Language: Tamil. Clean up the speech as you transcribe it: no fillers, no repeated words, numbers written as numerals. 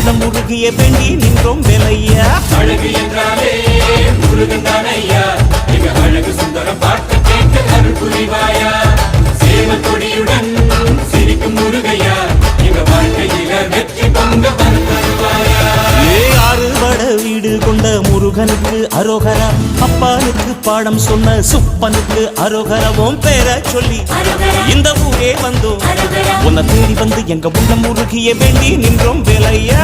உள்ளம் முருகிய வேண்டி நின்றோம் வேலையா. அழகு என்றாலே முருகன் தானையா, எங்க அழகு சுந்தரம் பாட்டு கேட்டு அருள் புரிவாயா. சேவல் கொடியுடன் சிரிக்கும் முருகையா, எங்க வாழ்க்கையில வெற்றி பொங்க தருவாயா. ஆறுபட வீடு கொண்ட முருகனுக்கு அரோகரா, அப்பானுக்கு பாடம் சொன்ன சுப்பனுக்கு அரோகரவும் பேர சொல்லி இந்த ஊரே வந்தோம். உன்னை தேடி வந்து எங்க உள்ளம் முருகிய வேண்டி நின்றோம் வேலையா.